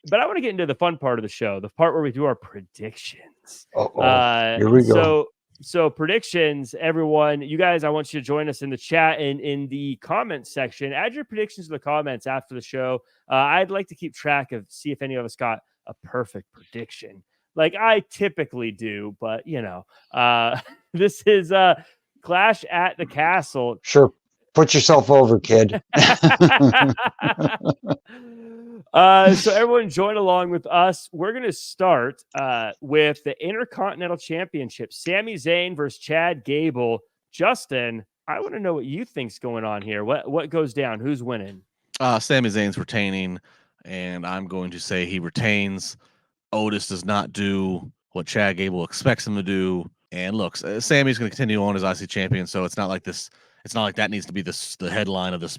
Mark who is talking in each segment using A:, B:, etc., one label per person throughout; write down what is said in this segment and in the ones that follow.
A: But I want to get into the fun part of the show, the part where we do our predictions.
B: Here we go.
A: So predictions, everyone, you guys, I want you to join us in the chat and in the comments section. Add your predictions in the comments after the show. I'd like to keep track of, see if any of us got a perfect prediction. Like I typically do, but this is Clash at the Castle.
B: Sure. Put yourself over, kid.
A: So everyone join along with us. We're going to start with the Intercontinental Championship. Sami Zayn versus Chad Gable. Justin, I want to know what you think's going on here. What goes down? Who's winning?
C: Sami Zayn's retaining, and I'm going to say he retains. Otis does not do what Chad Gable expects him to do. And look, Sami's going to continue on as IC champion, so it's not like this. It's not like that needs to be the headline of this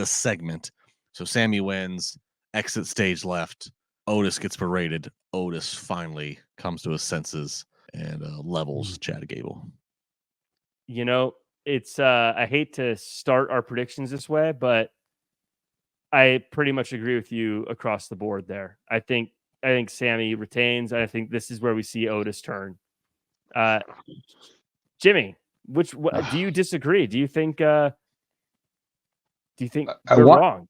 C: segment. So Sami wins, exit stage left. Otis gets berated. Otis finally comes to his senses and levels Chad Gable.
A: It's I hate to start our predictions this way, but I pretty much agree with you across the board there. I think Sami retains. I think this is where we see Otis turn. Jimmy, do you disagree? Do you think we're wrong?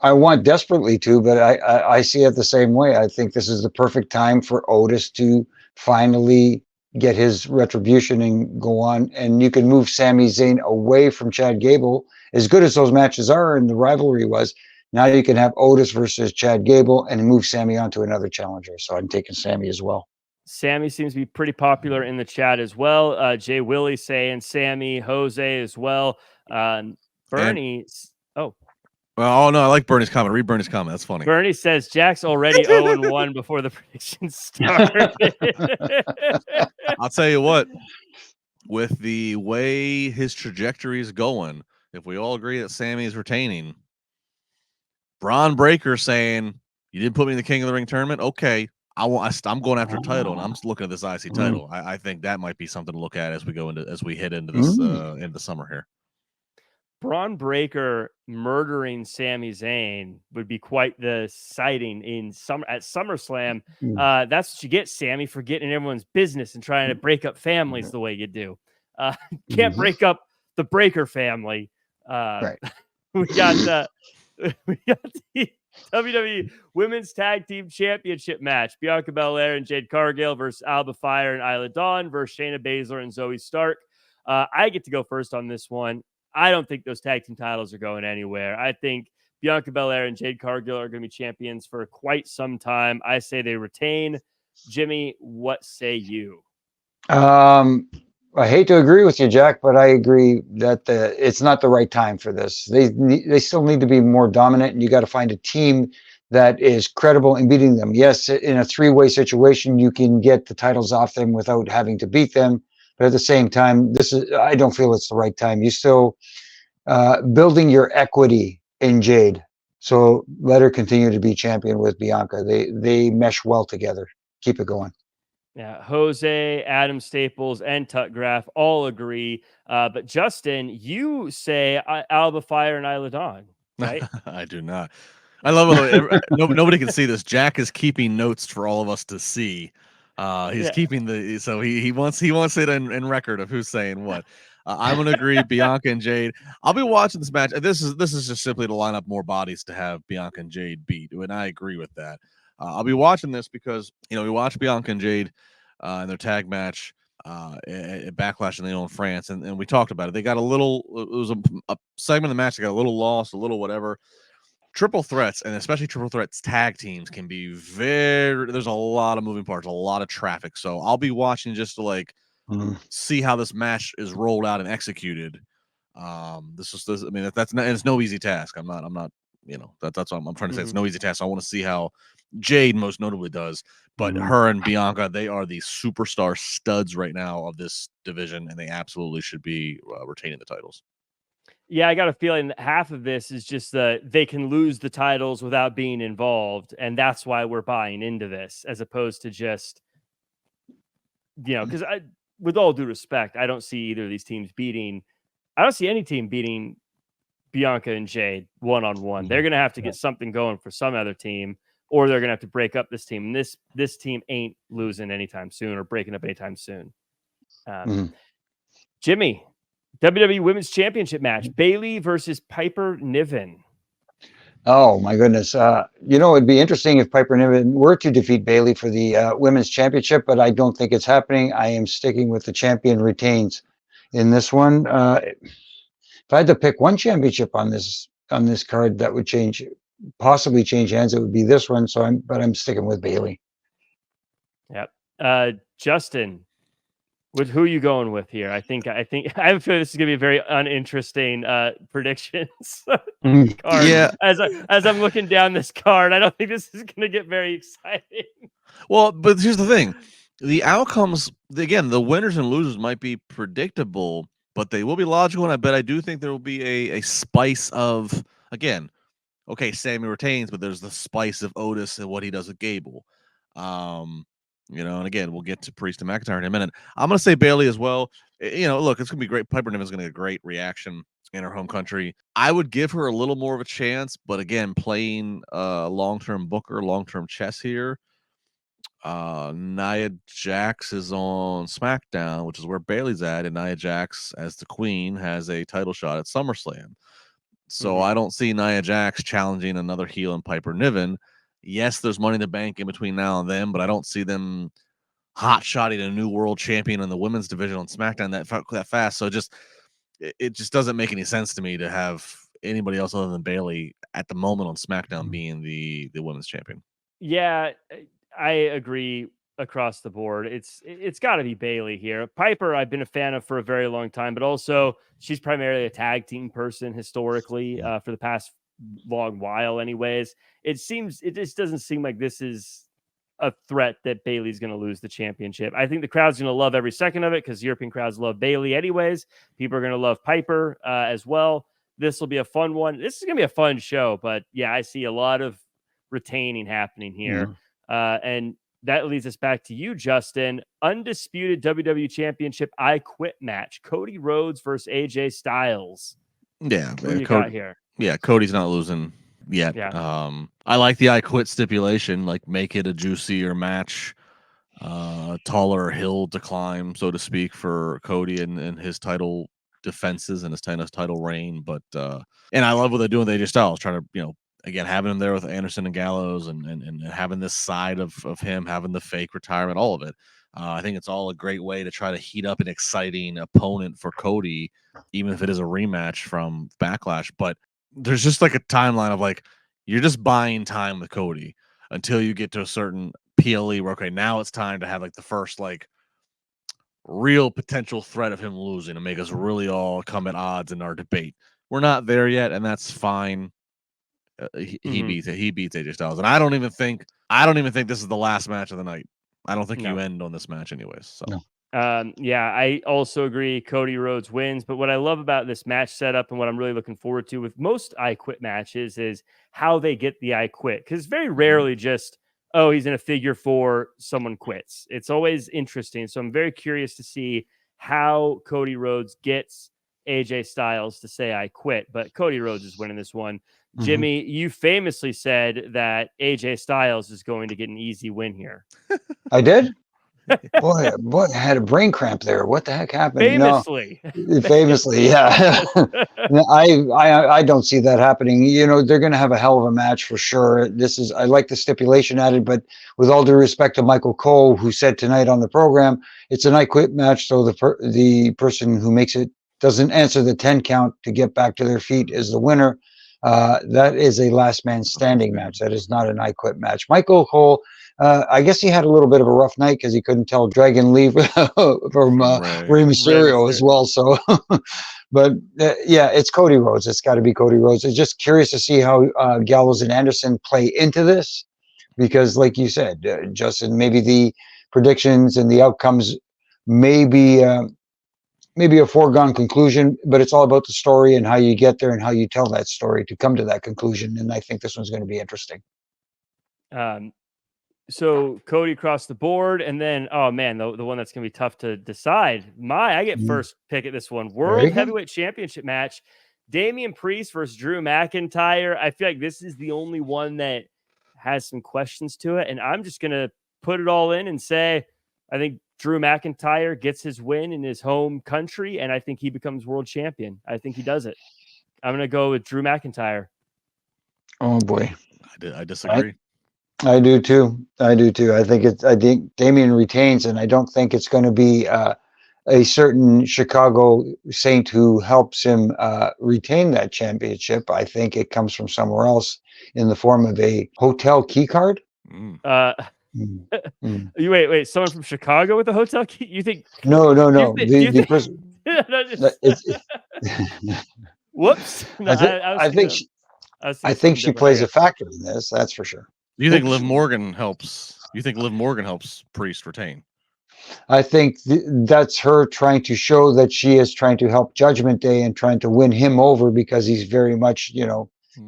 B: I want desperately to, but I see it the same way. I think this is the perfect time for Otis to finally get his retribution and go on. And you can move Sami Zayn away from Chad Gable. As good as those matches are and the rivalry was, now you can have Otis versus Chad Gable and move Sami on to another challenger. So I'm taking Sami as well.
A: Sami seems to be pretty popular in the chat as well. Jay Willie saying Sami, Jose as well. Bernie.
C: Oh, no, I like Bernie's comment. Read Bernie's comment. That's funny.
A: Bernie says Jack's already 0-1 before the predictions started.
C: I'll tell you what, with the way his trajectory is going, if we all agree that Sami is retaining, Braun Breaker saying, you didn't put me in the King of the Ring tournament? Okay, I'm going after a title, and I'm looking at this IC title. I think that might be something to look at as we head into this into the summer here.
A: Braun Breaker murdering Sami Zayn would be quite the sighting at SummerSlam. That's what you get, Sami, for getting in everyone's business and trying to break up families the way you do. Can't break up the Breaker family.
B: Right.
A: We got the WWE Women's Tag Team Championship match. Bianca Belair and Jade Cargill versus Alba Fire and Isla Dawn versus Shayna Baszler and Zoe Stark. I get to go first on this one. I don't think those tag team titles are going anywhere. I think Bianca Belair and Jade Cargill are going to be champions for quite some time. I say they retain. Jimmy, what say you?
B: I hate to agree with you, Jack, but I agree that it's not the right time for this. They still need to be more dominant, and you got to find a team that is credible in beating them. Yes, in a three-way situation, you can get the titles off them without having to beat them. But at the same time, I don't feel it's the right time. You still building your equity in Jade. So let her continue to be champion with Bianca. They mesh well together. Keep it going.
A: Yeah, Jose, Adam Staples, and Tutgraph all agree. But Justin, you say Alba Fire and Isla Dawn, right?
C: I do not. I love it. Nobody can see this. Jack is keeping notes for all of us to see. He's keeping he wants it in record of who's saying what. I'm gonna agree. Bianca and Jade. I'll be watching this match. This is just simply to line up more bodies to have Bianca and Jade beat, and I agree with that. I'll be watching this because we watched Bianca and Jade in their tag match at Backlash in France, and we talked about it. They got a little. It was a segment of the match. They got a little lost, a little whatever. Triple threats, and especially triple threats tag teams, can be there's a lot of moving parts, a lot of traffic. So I'll be watching just to see how this match is rolled out and executed. It's no easy task. I'm not that's what I'm trying to say. It's no easy task. I want to see how Jade most notably does, but her and Bianca, they are the superstar studs right now of this division, and they absolutely should be retaining the titles.
A: Yeah, I got a feeling that half of this is just that they can lose the titles without being involved, and that's why we're buying into this, as opposed to just, because with all due respect, I don't see either of these teams I don't see any team beating Bianca and Jade one-on-one. They're going to have to get something going for some other team, or they're going to have to break up this team. And this team ain't losing anytime soon or breaking up anytime soon. Jimmy, WWE Women's Championship match, Bayley versus Piper Niven.
B: Oh my goodness! It'd be interesting if Piper Niven were to defeat Bayley for the women's championship, but I don't think it's happening. I am sticking with the champion retains in this one. If I had to pick one championship on this card that would possibly change hands, it would be this one. But I'm sticking with Bayley.
A: Yep. Justin, with who are you going with here? I have a feeling this is gonna be a very uninteresting predictions card.
C: Yeah.
A: As I'm looking down this card, I don't think this is gonna get very exciting.
C: Well, but here's the thing: the outcomes, again, the winners and losers might be predictable, but they will be logical. And I do think there will be a spice of, again, okay, Sammy retains, but there's the spice of Otis and what he does with Gable. And again, we'll get to Priest and McIntyre in a minute. I'm going to say Bayley as well. Look, it's going to be great. Piper Niven's going to get a great reaction in her home country. I would give her a little more of a chance, but again, playing long-term booker, long-term chess here. Nia Jax is on SmackDown, which is where Bayley's at, and Nia Jax, as the queen, has a title shot at SummerSlam. So I don't see Nia Jax challenging another heel in Piper Niven. Yes, there's Money in the Bank in between now and then, but I don't see them hot-shotting a new world champion in the women's division on SmackDown that fast. So it just doesn't make any sense to me to have anybody else other than Bayley at the moment on SmackDown being the women's champion.
A: Yeah, I agree across the board. It's got to be Bayley here. Piper, I've been a fan of for a very long time, but also she's primarily a tag team person historically for the past long while anyways. It just doesn't seem like this is a threat that Bayley's going to lose the championship. I think the crowd's going to love every second of it because European crowds love Bayley anyways. People are going to love Piper as well. This will be a fun one. This is going to be a fun show, but yeah, I see a lot of retaining happening here. And that leads us back to you, Justin. Undisputed WWE Championship I Quit match. Cody Rhodes versus AJ Styles.
C: Yeah.
A: What do you got here?
C: Yeah, Cody's not losing yet.
A: Yeah.
C: I like the I Quit stipulation, like make it a juicier match, taller hill to climb, so to speak, for Cody and his title defenses and his title reign. But and I love what they're doing with AJ Styles, trying to, again, having him there with Anderson and Gallows and having this side of him, having the fake retirement, all of it. I think it's all a great way to try to heat up an exciting opponent for Cody, even if it is a rematch from Backlash. But there's just like a timeline of like, you're just buying time with Cody until you get to a certain PLE where, okay, now it's time to have like the first like real potential threat of him losing and make us really all come at odds in our debate. We're not there yet, and that's fine. He beats AJ Styles, and I don't even think this is the last match of the night. I don't think you end on this match anyways. So
A: yeah, I also agree Cody Rhodes wins, but what I love about this match setup and what I'm really looking forward to with most I Quit matches is how they get the I Quit, because it's very rarely just, oh, he's in a figure four, someone quits. It's always interesting, so I'm very curious to see how Cody Rhodes gets AJ Styles to say I quit, but Cody Rhodes is winning this one. Jimmy, you famously said that AJ Styles is going to get an easy win here.
B: I did? Boy, I had a brain cramp there. What the heck happened?
A: Famously.
B: No, famously, yeah. I don't see that happening. They're going to have a hell of a match for sure. I like the stipulation added, but with all due respect to Michael Cole, who said tonight on the program, it's an I Quit match, so the person who makes it doesn't answer the 10 count to get back to their feet is the winner. That is a last man standing match. That is not an I Quit match. Michael Cole, I guess he had a little bit of a rough night because he couldn't tell Dragon Lee from Rey Mysterio as well. So, but yeah, it's Cody Rhodes. It's got to be Cody Rhodes. It's just curious to see how Gallows and Anderson play into this, because like you said, Justin, maybe the predictions and the outcomes may be maybe a foregone conclusion, but it's all about the story and how you get there and how you tell that story to come to that conclusion. And I think this one's going to be interesting.
A: So Cody across the board, and then, oh man, the one that's going to be tough to decide. I get first pick at this one. World Heavyweight Championship match. Damian Priest versus Drew McIntyre. I feel like this is the only one that has some questions to it. And I'm just going to put it all in and say, I think Drew McIntyre gets his win in his home country, and I think he becomes world champion. I think he does it. I'm going to go with Drew McIntyre.
B: Oh boy.
C: I disagree.
B: I do too. I think Damian retains, and I don't think it's going to be a certain Chicago Saint who helps him retain that championship. I think it comes from somewhere else in the form of a hotel key card.
A: You wait, someone from Chicago with a hotel key? You think?
B: No.
A: Whoops. No,
B: I think she plays a factor in this. That's for sure.
C: Do you think Liv Morgan helps? You think Liv Morgan helps Priest retain?
B: I think that's her trying to show that she is trying to help Judgment Day and trying to win him over, because he's very much,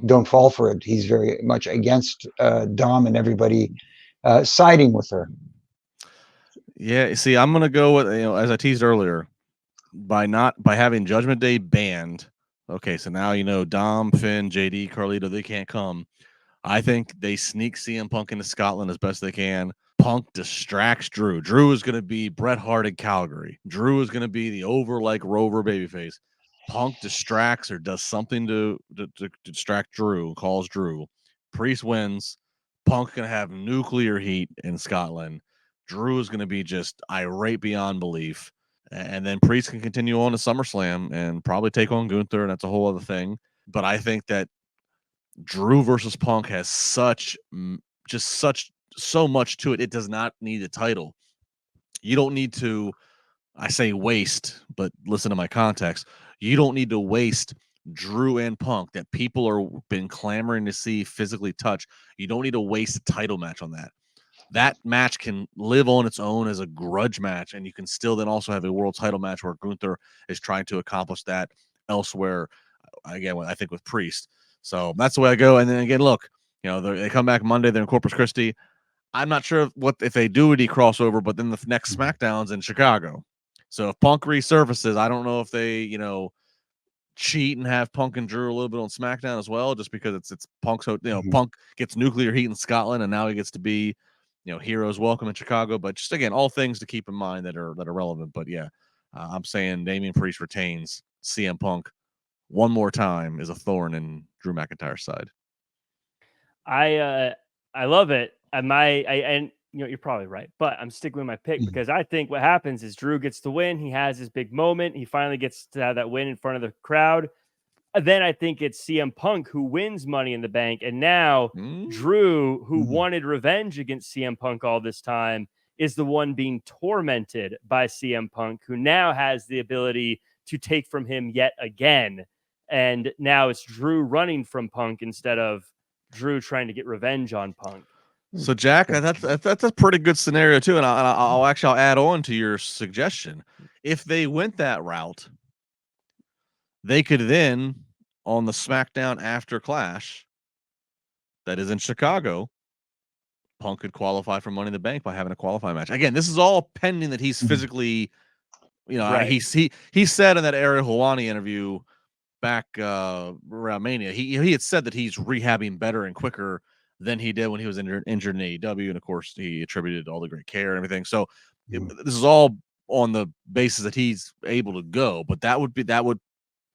B: don't fall for it. He's very much against Dom and everybody siding with her.
C: Yeah, see, I'm gonna go with, as I teased earlier, by having Judgment Day banned. Okay, so now Dom, Finn, JD, Carlito, they can't come. I think they sneak CM Punk into Scotland as best they can. Punk distracts Drew. Drew is going to be Bret Hart in Calgary. Drew is going to be the Rover babyface. Punk distracts or does something to distract Drew, calls Drew. Priest wins. Punk going to have nuclear heat in Scotland. Drew is going to be just irate beyond belief. And then Priest can continue on to SummerSlam and probably take on Gunther, and that's a whole other thing. But I think that Drew versus Punk has so much to it. It does not need a title. You don't need to, I say waste, but listen to my context. You don't need to waste Drew and Punk that people are been clamoring to see physically touch. You don't need to waste a title match on that. That match can live on its own as a grudge match, and you can still then also have a world title match where Gunther is trying to accomplish that elsewhere. Again, I think with Priest. So that's the way I go. And then again, look, they come back Monday. They're in Corpus Christi. I'm not sure if they do any crossover, but then the next SmackDown's in Chicago. So if Punk resurfaces, I don't know if they, cheat and have Punk and Drew a little bit on SmackDown as well, just because it's Punk's, Punk gets nuclear heat in Scotland, and now he gets to be, heroes welcome in Chicago. But just again, all things to keep in mind that are relevant. But yeah, I'm saying Damian Priest retains. CM Punk one more time is a thorn in Drew McIntyre's side.
A: I love it. And you're probably right, but I'm sticking with my pick because I think what happens is Drew gets the win. He has his big moment. He finally gets to have that win in front of the crowd. Then I think it's CM Punk who wins Money in the Bank. And now Drew, who wanted revenge against CM Punk all this time, is the one being tormented by CM Punk, who now has the ability to take from him yet again. And now it's Drew running from Punk instead of Drew trying to get revenge on Punk.
C: So Jack, that's a pretty good scenario too, and I'll add on to your suggestion. If they went that route, they could then on the SmackDown after Clash, that is in Chicago, Punk could qualify for Money in the Bank by having a qualifying match. Again, this is all pending that he's physically, right. He said in that Ariel Helwani interview back around Mania, he had said that he's rehabbing better and quicker than he did when he was injured in AEW, and of course he attributed all the great care and everything. So this is all on the basis that he's able to go. But that would be an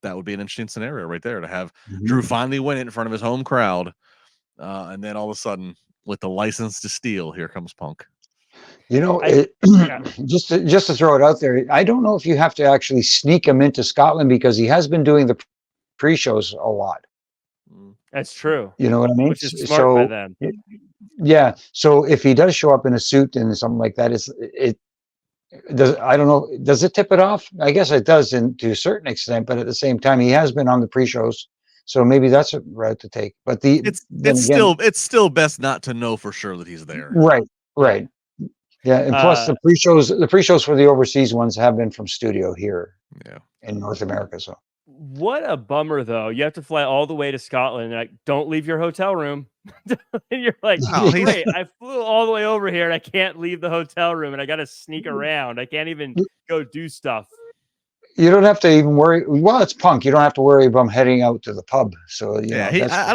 C: interesting scenario right there, to have Drew finally win it in front of his home crowd, and then all of a sudden, with the license to steal, here comes Punk.
B: Just to throw it out there, I don't know if you have to actually sneak him into Scotland, because he has been doing the pre-shows a lot.
A: That's true.
B: You know what I mean?
A: Which is smart by them.
B: Yeah. So if he does show up in a suit and something like that, I don't know. Does it tip it off? I guess it does to a certain extent, but at the same time, he has been on the pre-shows, so maybe that's a route to take. But
C: it's still best not to know for sure that he's there.
B: Right. Yeah, and plus the pre-shows for the overseas ones have been from studio here.
C: Yeah.
B: In North America. So.
A: What a bummer, though. You have to fly all the way to Scotland. And don't leave your hotel room. And you're like, wait, I flew all the way over here and I can't leave the hotel room, and I got to sneak around. I can't even go do stuff.
B: You don't have to even worry. Well, it's Punk. You don't have to worry about him heading out to the pub. So
C: I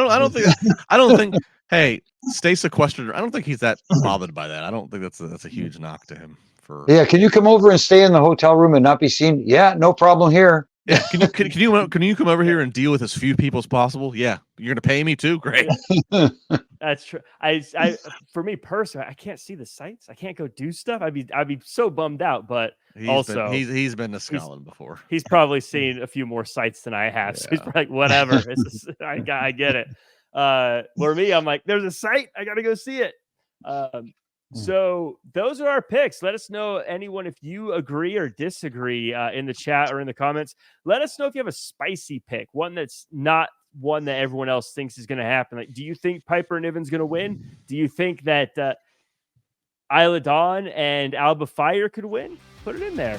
C: don't think Hey, stay sequestered. I don't think he's that bothered by that. I don't think that's a huge knock to him. For
B: Yeah, can you come over and stay in the hotel room and not be seen? Yeah, no problem here.
C: yeah, can you come over here and deal with as few people as possible? Yeah, you're gonna pay me too. Great.
A: That's true. I for me personally, I can't see the sights. I can't go do stuff. I'd be so bummed out. But
C: he's been to Scotland before.
A: He's probably seen a few more sights than I have. So he's probably like, whatever. I get it. For me, I'm like, there's a site. I got to go see it. So those are our picks. Let us know, anyone, if you agree or disagree in the chat or in the comments. Let us know if you have a spicy pick, one that's not one that everyone else thinks is going to happen. Like, do you think Piper Niven's going to win? Do you think that Isla Dawn and Alba Fire could win? Put it in there.